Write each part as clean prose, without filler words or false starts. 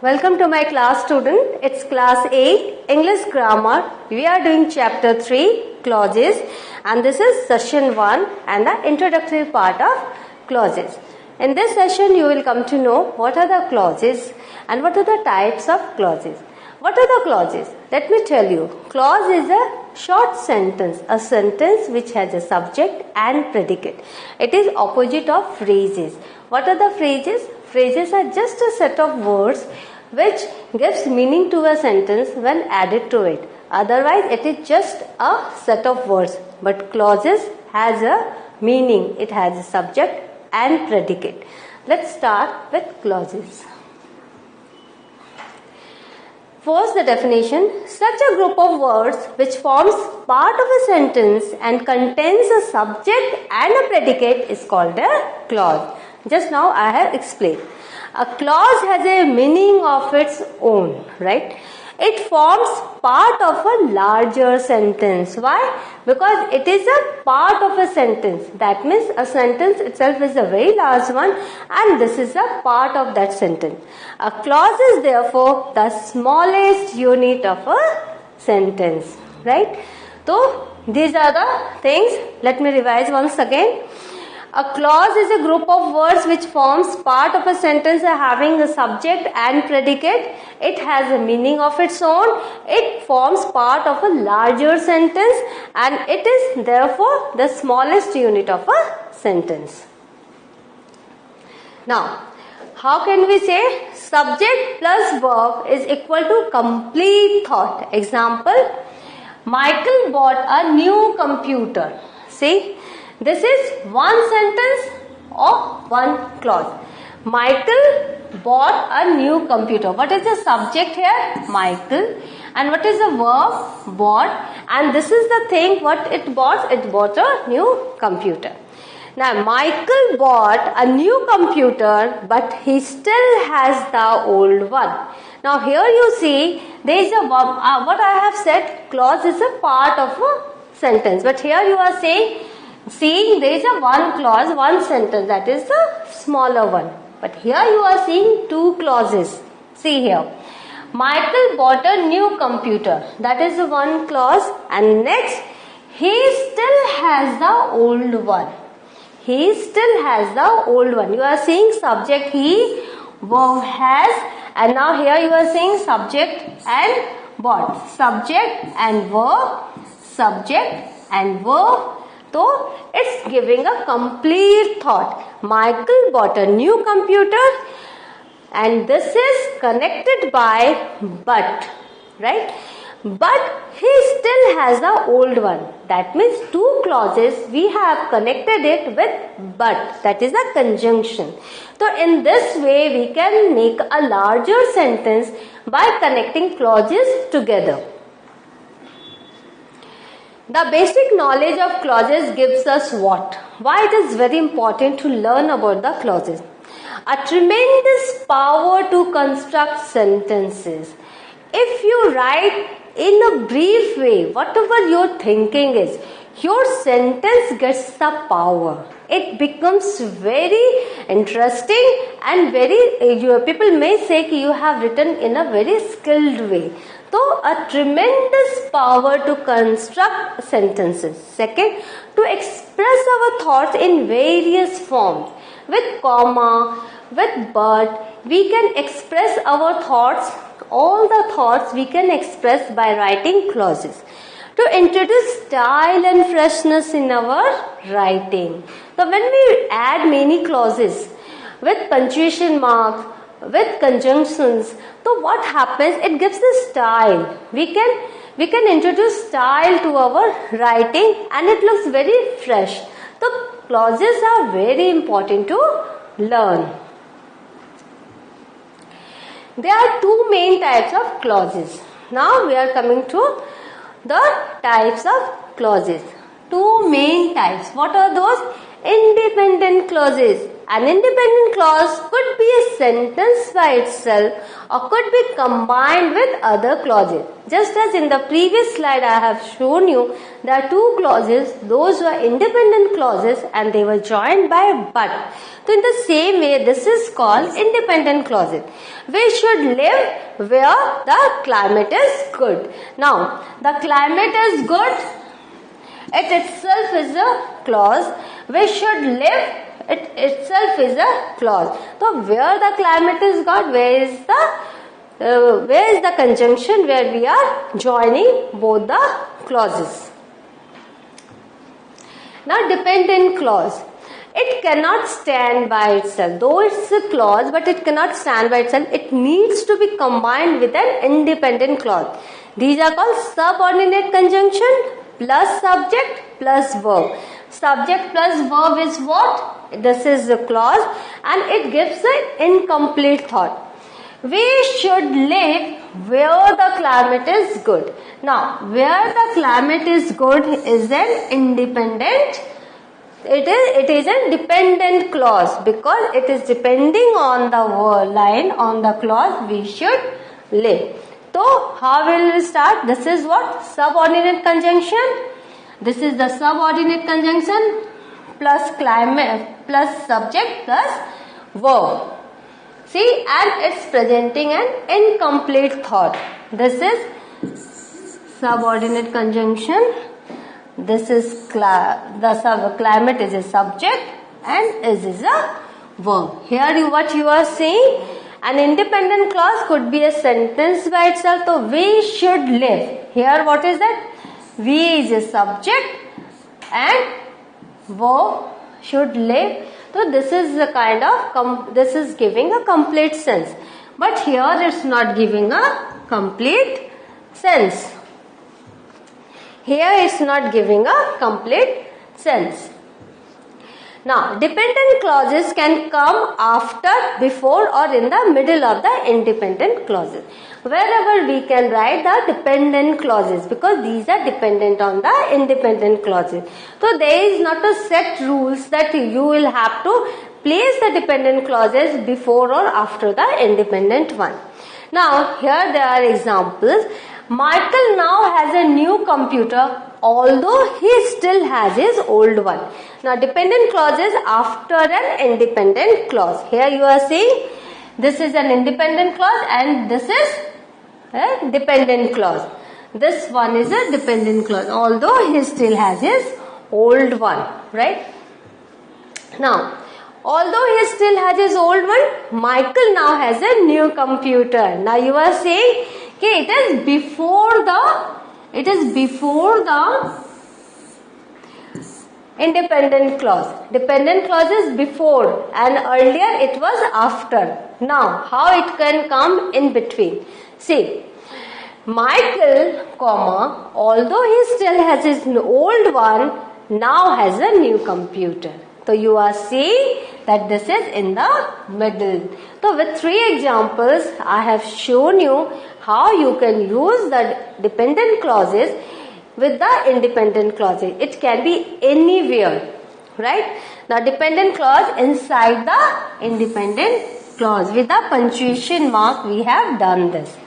Welcome to my class, student. It's class 8 English grammar. We are doing chapter 3 clauses, and this is session 1 and the introductory part of clauses. In this session you will come to know what are the clauses and what are the types of clauses. What are the clauses? Let me tell you. Clause is a short sentence, a sentence which has a subject and predicate. It is opposite of phrases. What are the phrases? Phrases are just a set of words which gives meaning to a sentence when added to it. Otherwise, it is just a set of words. But clauses has a meaning. It has a subject and predicate. Let's start with clauses. First, the definition. Such a group of words which forms part of a sentence and contains a subject and a predicate is called a clause. Just now I have explained. A clause has a meaning of its own, right? It forms part of a larger sentence. Why? Because it is a part of a sentence. That means a sentence itself is a very large one and this is a part of that sentence. A clause is therefore the smallest unit of a sentence, right? So these are the things. Let me revise once again. A clause is a group of words which forms part of a sentence having a subject and predicate. It has a meaning of its own. It forms part of a larger sentence and it is therefore the smallest unit of a sentence. Now, how can we say subject plus verb is equal to complete thought? Example, Michael bought a new computer. See? This is one sentence or one clause. Michael bought a new computer. What is the subject here? Michael. And what is the verb? Bought. And this is the thing what it bought. It bought a new computer. Now Michael bought a new computer but he still has the old one. Now here you see there is a verb. What I have said, clause is a part of a sentence. But here you are saying, see, there is a one clause, one sentence, that is the smaller one. But here you are seeing two clauses. See here. Michael bought a new computer. That is the one clause. And next, he still has the old one. He still has the old one. You are seeing subject he, verb has. And now here you are seeing subject and bought. Subject and verb. Subject and verb. So, it's giving a complete thought. Michael bought a new computer and this is connected by but, right? But he still has the old one. That means two clauses we have connected it with but. That is a conjunction. So, in this way we can make a larger sentence by connecting clauses together. The basic knowledge of clauses gives us what? Why it is very important to learn about the clauses. A tremendous power to construct sentences. If you write in a brief way, whatever your thinking is, your sentence gets the power. It becomes very interesting and people may say you have written in a very skilled way. So, a tremendous power to construct sentences. Second, to express our thoughts in various forms. With comma, with but, we can express our thoughts, all the thoughts we can express by writing clauses. To introduce style and freshness in our writing. So, when we add many clauses with punctuation marks, with conjunctions, so what happens? It gives the style. We can introduce style to our writing and it looks very fresh. So clauses are very important to learn. There are two main types of clauses. Now we are coming to the types of clauses. Two main types. What are those? independent clauses. An independent clause could be a sentence by itself or could be combined with other clauses. Just as in the previous slide I have shown you, there are two clauses, those were independent clauses and they were joined by a but. So in the same way, this is called independent clauses. We should live where the climate is good. Now, the climate is good, it itself is a clause. We should live, it itself is a clause. So where the climate is good, where is the conjunction where we are joining both the clauses. Now dependent clause. It cannot stand by itself. Though it's a clause, but it cannot stand by itself. It needs to be combined with an independent clause. These are called subordinate conjunction plus subject plus verb. Subject plus verb is what? This is the clause and it gives an incomplete thought. We should live where the climate is good. Now, where the climate is good is an independent. It is a dependent clause because it is depending on the line on the clause we should live. So, how will we start? This is what? Subordinate conjunction. This is the subordinate conjunction plus climate plus subject plus verb. See, and it's presenting an incomplete thought. This is subordinate conjunction. This is climate is a subject and is a verb. Here what you are saying, an independent clause could be a sentence by itself. So we should live. Here what is that? We is a subject and verb should live. So this is the kind of, this is giving a complete sense. But here it's not giving a complete sense. Here it's not giving a complete sense. Now, dependent clauses can come after, before or in the middle of the independent clauses. Wherever we can write the dependent clauses because these are dependent on the independent clauses. So, there is not a set rules that you will have to place the dependent clauses before or after the independent one. Now, here there are examples. Michael now has a new computer although he still has his old one. Now dependent clause is after an independent clause. Here you are saying this is an independent clause and this is a dependent clause. This one is a dependent clause although he still has his old one, right? Now although he still has his old one, Michael now has a new computer. Now you are saying okay, it is before the independent clause. Dependent clause is before and earlier it was after. Now how it can come in between? See, Michael, comma, although he still has his old one, now has a new computer. So you are saying that this is in the middle. So with 3 examples, I have shown you how you can use the dependent clauses with the independent clauses. It can be anywhere, right? The dependent clause inside the independent clause. With the punctuation mark, we have done this.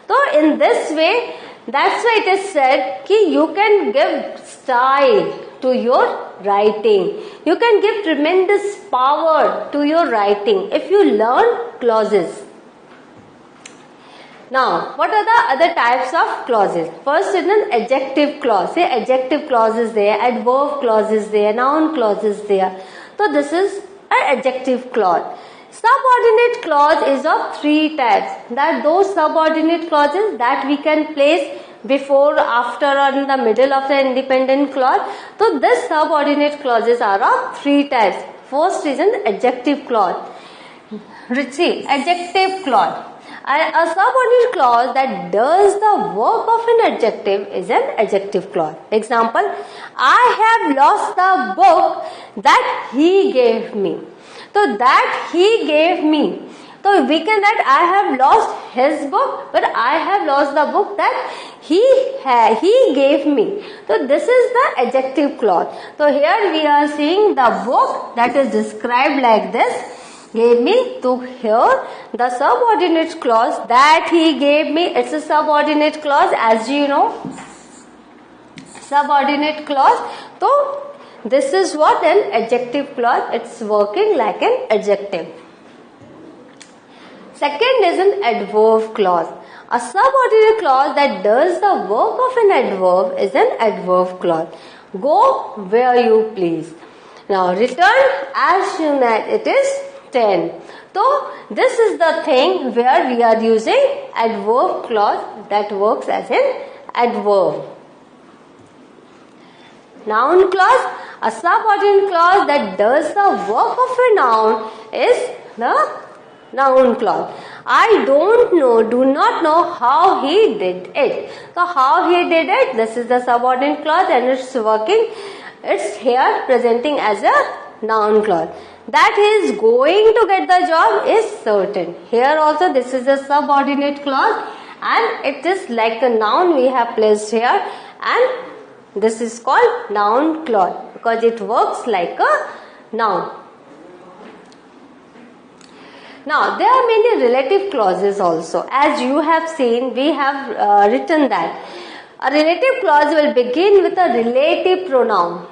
So in this way, that's why it is said that you can give style to your writing. You can give tremendous power to your writing if you learn clauses. Now, what are the other types of clauses? First is an adjective clause. Say adjective clause is there, adverb clause is there, noun clause is there. So this is an adjective clause. Subordinate clause is of 3 types. That those subordinate clauses that we can place before, after or in the middle of the independent clause. So this subordinate clauses are of 3 types. First is an adjective clause. See, adjective clause. A subordinate clause that does the work of an adjective is an adjective clause. Example, I have lost the book that he gave me. So that he gave me. So we can write I have lost his book, but I have lost the book that he gave me. So this is the adjective clause. So here we are seeing the book that is described like this. Gave me. So here the subordinate clause that he gave me, it's a subordinate clause, as you know. Subordinate clause. So this is what an adjective clause. It's working like an adjective. Second is an adverb clause. A subordinate clause that does the work of an adverb is an adverb clause. Go where you please. Now return as soon as it is 10. So this is the thing where we are using adverb clause that works as an adverb. Noun clause. A subordinate clause that does the work of a noun is the noun clause. I do not know how he did it. So how he did it, this is the subordinate clause and it's working. It's here presenting as a noun clause. That he is going to get the job is certain. Here also this is a subordinate clause and it is like a noun we have placed here, and this is called noun clause because it works like a noun. Now there are many relative clauses also. As you have seen, we have written that a relative clause will begin with a relative pronoun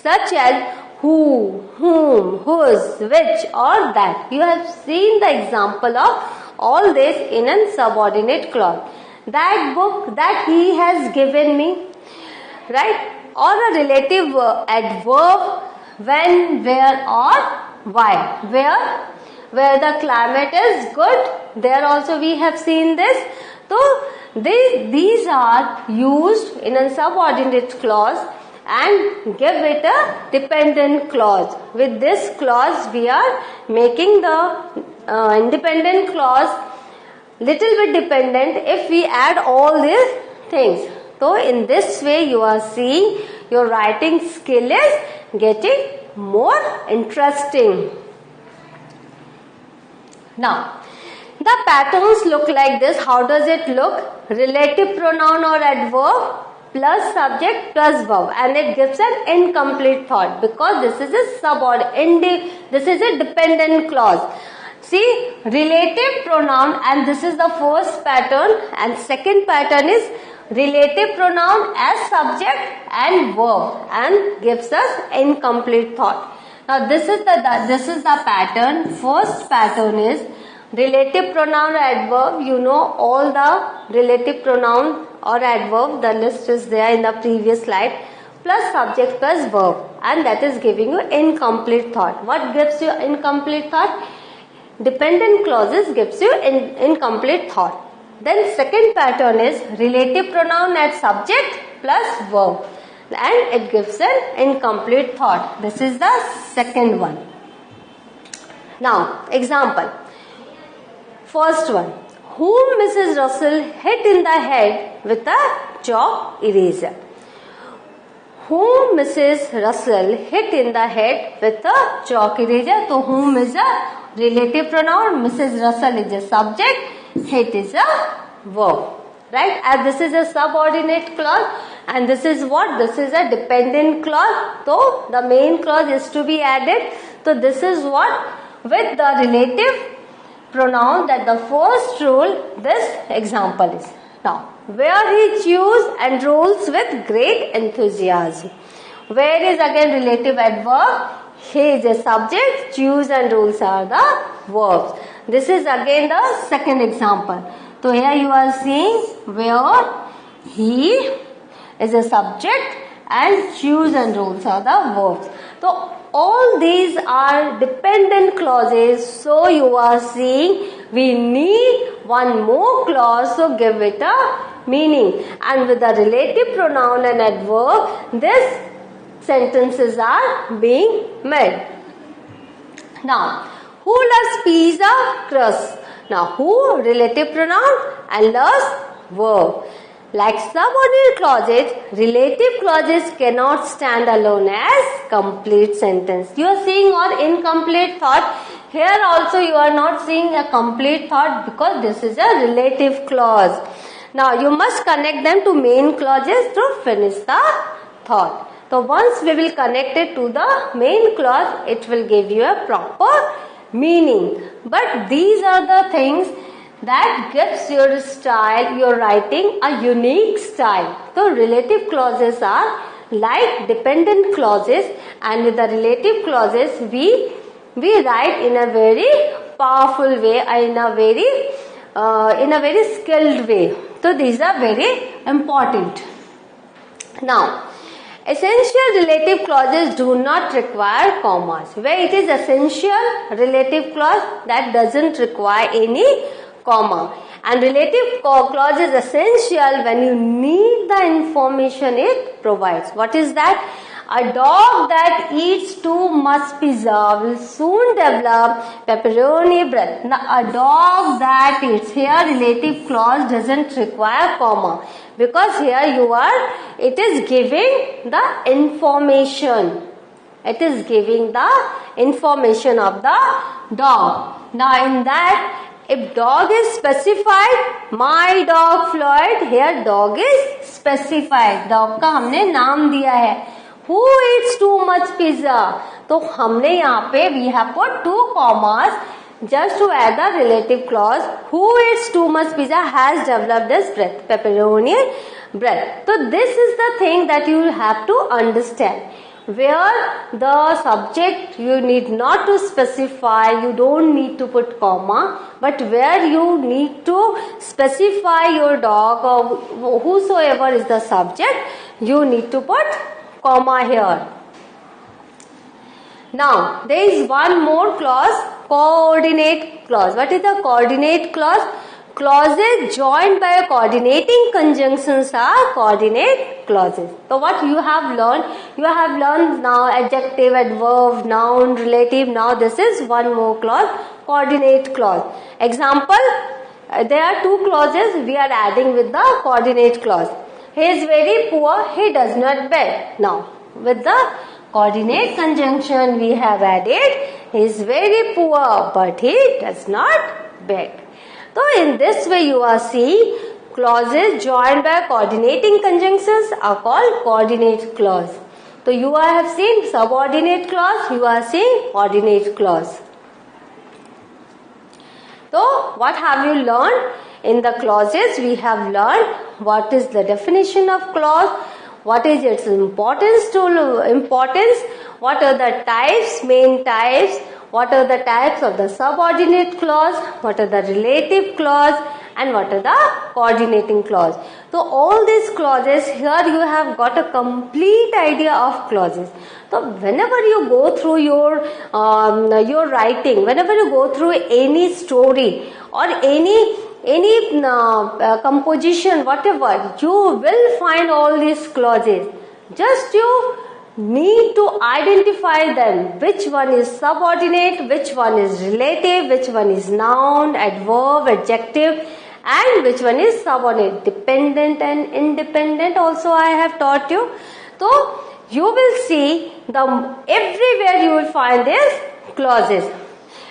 such as who, whom, whose, which or that. You have seen the example of all this in a subordinate clause. That book that he has given me, right? Or a relative adverb when, where or why. Where the climate is good, there also we have seen this. So these are used in a subordinate clause and give it a dependent clause. With this clause we are making the independent clause little bit dependent if we add all these things. So in this way you are seeing your writing skill is getting more interesting. Now the patterns look like this. How does it look? Relative pronoun or adverb plus subject plus verb, and it gives an incomplete thought because this is a this is a dependent clause. See, relative pronoun, and this is the first pattern, and second pattern is relative pronoun as subject and verb and gives us incomplete thought. Now this is the pattern. First pattern is relative pronoun or adverb. You know all the relative pronoun or adverb, the list is there in the previous slide, plus subject plus verb, and that is giving you incomplete thought. What gives you incomplete thought? Dependent clauses gives you incomplete thought. Then second pattern is relative pronoun as subject plus verb, and it gives an incomplete thought. This is the second one. Now example. First one. Whom Mrs. Russell hit in the head with a chalk eraser. Whom Mrs. Russell hit in the head with a chalk eraser. So whom is a relative pronoun, Mrs. Russell is a subject, hit is a verb. Right? As this is a subordinate clause and this is what? This is a dependent clause. So the main clause is to be added. So this is what? With the relative pronoun, that the first rule this example is. Now, where he chews and rolls with great enthusiasm. Where is again relative adverb. He is a subject, chews and rolls are the verbs. This is again the second example. So here you are seeing where he is a subject and chews and rolls are the verbs. So all these are dependent clauses. So you are seeing we need one more clause to give it a meaning. And with the relative pronoun and adverb, this sentences are being made. Now, who loves pizza crust? Now, who relative pronoun and loves verb. Like subordinate clauses, relative clauses cannot stand alone as complete sentence. You are seeing or incomplete thought. Here also you are not seeing a complete thought because this is a relative clause. Now you must connect them to main clauses to finish the thought. So once we will connect it to the main clause, it will give you a proper meaning. But these are the things that gives your style, your writing a unique style. So relative clauses are like dependent clauses, and with the relative clauses we write in a very powerful way, in a very skilled way. So these are very important. Now, essential relative clauses do not require commas. Where it is essential relative clause, that doesn't require any comma. And relative clause is essential when you need the information it provides. What is that? A dog that eats too much pizza will soon develop pepperoni breath. Now, a dog that eats, here relative clause doesn't require comma, because here it is giving the information. It is giving the information of the dog. Now in that, if dog is specified, my dog Floyd, here dog is specified. Dog का हमने नाम दिया है. Who eats too much pizza? तो हमने यहाँ पे we have put 2 commas just to add the relative clause. Who eats too much pizza has developed this breath, pepperoni breath. So this is the thing that you have to understand. Where the subject you need not to specify, you don't need to put comma, but where you need to specify your dog or whosoever is the subject, you need to put comma here. Now there is one more clause, coordinate clause. What is the coordinate clause? Clauses joined by coordinating conjunctions are coordinate clauses. So what you have learned? You have learned now adjective, adverb, noun, relative. Now this is one more clause, coordinate clause. Example, there are 2 clauses we are adding with the coordinate clause. He is very poor, he does not beg. Now with the coordinate conjunction we have added, he is very poor but he does not beg. So in this way you are seeing clauses joined by coordinating conjunctions are called coordinate clause. So you have seen subordinate clause, you are seeing coordinate clause. So what have you learned? In the clauses we have learned what is the definition of clause, what is its importance, what are the types, main types, what are the types of the subordinate clause, what are the relative clause, and what are the coordinating clause. So all these clauses, here you have got a complete idea of clauses. So whenever you go through your writing, whenever you go through any story or any composition, whatever, you will find all these clauses. Just you need to identify them. Which one is subordinate, which one is relative, which one is noun, adverb, adjective, and which one is subordinate. Dependent and independent also I have taught you. So you will see everywhere you will find these clauses.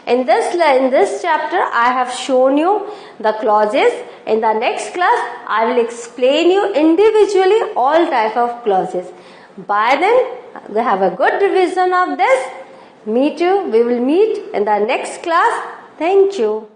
In this chapter I have shown you the clauses. In the next class I will explain you individually all type of clauses. By then, we have a good revision of this. We will meet in the next class. Thank you.